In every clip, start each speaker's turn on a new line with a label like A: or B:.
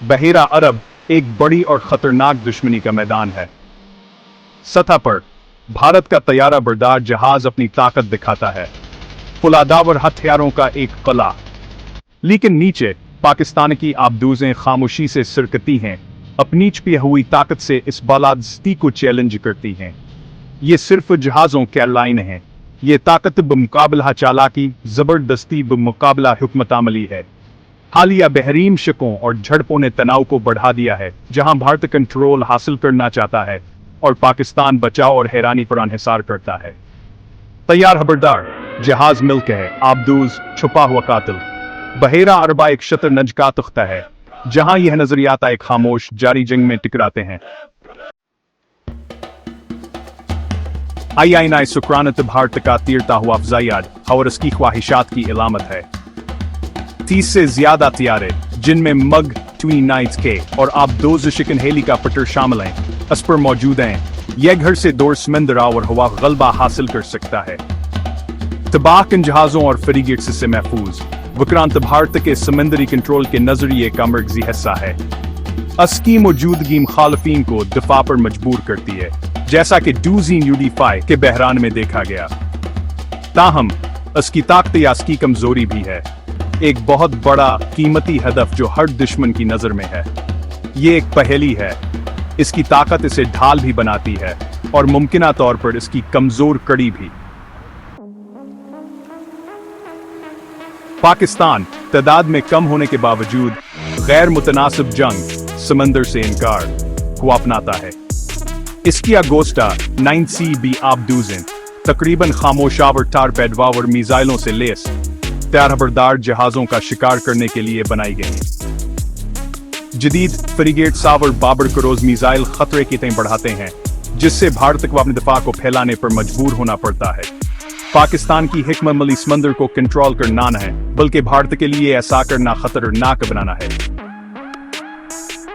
A: बहेरा अरब एक बड़ी और खतरनाक दुश्मनी का मैदान है। सतह पर भारत का तैयारा बरदार जहाज अपनी ताकत दिखाता है, पुलादावर हथियारों का एक कला। लेकिन नीचे पाकिस्तान की आबदूजें खामोशी से सिरकती हैं, अपनी छिपी हुई ताकत से इस बालादस्ती को चैलेंज करती हैं। ये सिर्फ जहाजों की लाइन है, ये ताकत बमुकाबला चालाकी, जबरदस्ती बमुकाबला हुकमत अमली है। हालिया बहरीन शकों और झड़पों ने तनाव को बढ़ा दिया है, जहां भारत कंट्रोल हासिल करना चाहता है और पाकिस्तान बचाव और हैरानी पर इंहिसार करता है। तैयार खबरदार जहाज मिल्क है, आबदूज छुपा हुआ कातिल। बहेरा अरबा एक शतरंज का तख्ता है, जहां यह नजरियाता एक खामोश जारी जंग में टकराते हैं। आई सुकरानत भारत का तीरता हुआ अफजायाद और उसकी ख्वाहिशात की इलामत है। 30 से ज्यादा तैयारे, जिनमें मग 29 के और आबदोज शिकन हेलीकॉप्टर शामिल हैं, इस पर मौजूद हैं। यह घर से दौर समंदर और हवा गलबा हासिल कर सकता है। तबाहकुन जहाजों और फ्रिगेट्स से महफूज विक्रांत भारत के समंदरी कंट्रोल के नजरिए का मरकजी हिस्सा है। इसकी मौजूदगी मुखालफीन को दिफा पर मजबूर करती है, जैसा कि डूजीन यूडीफाई के बहरान में देखा गया। ताहम इसकी ताकत या इसकी कमजोरी भी है, एक बहुत बड़ा कीमती हदफ जो हर दुश्मन की नजर में है। ये एक पहेली है, इसकी ताकत इसे ढाल भी बनाती है और मुमकिना तौर पर इसकी कमजोर कड़ी भी। पाकिस्तान तादाद में कम होने के बावजूद गैर मुतनासिब जंग समंदर से इनकार को अपनाता है। इसकी अगोस्टा 9CB आबदूजें तकरीबन खामोशावर टारपेडवावर मिसाइलों से लेस तैयार जहाजों का शिकार करने के लिए बनाई गई। जदीद फ्रिगेट सावर बाबर क्रूज मिसाइल खतरे की तय बढ़ाते हैं, जिससे भारत को अपने दिफा को फैलाने पर मजबूर होना पड़ता है। पाकिस्तान की हिकमत अमली समंदर को कंट्रोल करना न है, बल्कि भारत के लिए ऐसा करना खतरनाक बनाना है।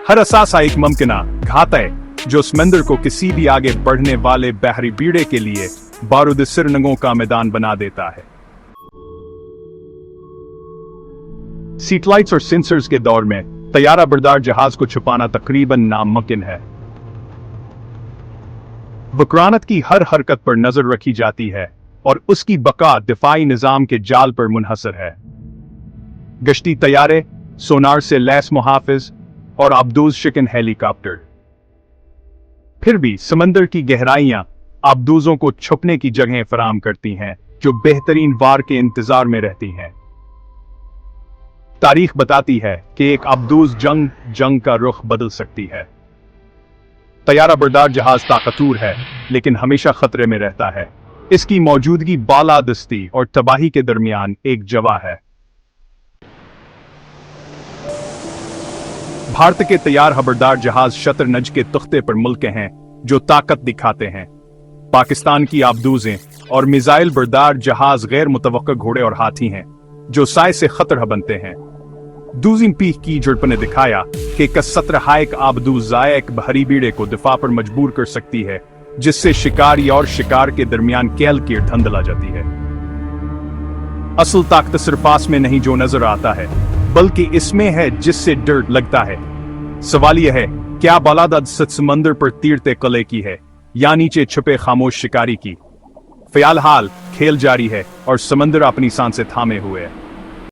A: हर असासा एक मुमकिना घात है जो समंदर को किसी भी आगे बढ़ने वाले बहरी बीड़े के लिए बारूद सिरनगों का मैदान बना देता है। सैटेलाइट्स और सेंसर्स के दौर में तैयारा बरदार जहाज को छुपाना तकरीबन नामुमकिन है। विक्रांत की हर हरकत पर नजर रखी जाती है और उसकी बका दिफाई निजाम के जाल पर मुनहसर है। गश्ती तैयारे, सोनार से लैस मुहाफिज और आबदूज शिकन हेलीकॉप्टर। फिर भी समंदर की गहराइयां आबदूजों को छुपने की जगहें फराहम करती हैं, जो बेहतरीन वार के इंतजार में रहती हैं। तारीख बताती है कि एक आबदूज जंग का रुख बदल सकती है। तैयारा बरदार जहाज ताकतवर है, लेकिन हमेशा खतरे में रहता है। इसकी मौजूदगी बालादस्ती और तबाही के दरमियान एक जवा है। भारत के तैयार खबरदार जहाज शतरंज के तख्ते पर मुल्के हैं जो ताकत दिखाते हैं। पाकिस्तान की आबदूजें और मिसाइल बरदार जहाज गैर मुतवक्का घोड़े और हाथी हैं, जो साय से खतरा बनते हैं। दूजिन पीह की झड़प ने दिखाया कि कसत्रहायक आबदूज एक बहरी बीड़े को दिफा पर मजबूर कर सकती है, जिससे शिकारी और शिकार के दरमियान कैल की धंधल आ जाती है। असल ताकत सिर्फ पास में नहीं जो नजर आता है, बल्कि इसमें है जिससे डर लगता है। सवाल यह है, क्या बालादद समंदर पर तीरते कले की है या नीचे छुपे खामोश शिकारी की? फिलहाल खेल जारी है और समंदर अपनी सांसें थामे हुए है।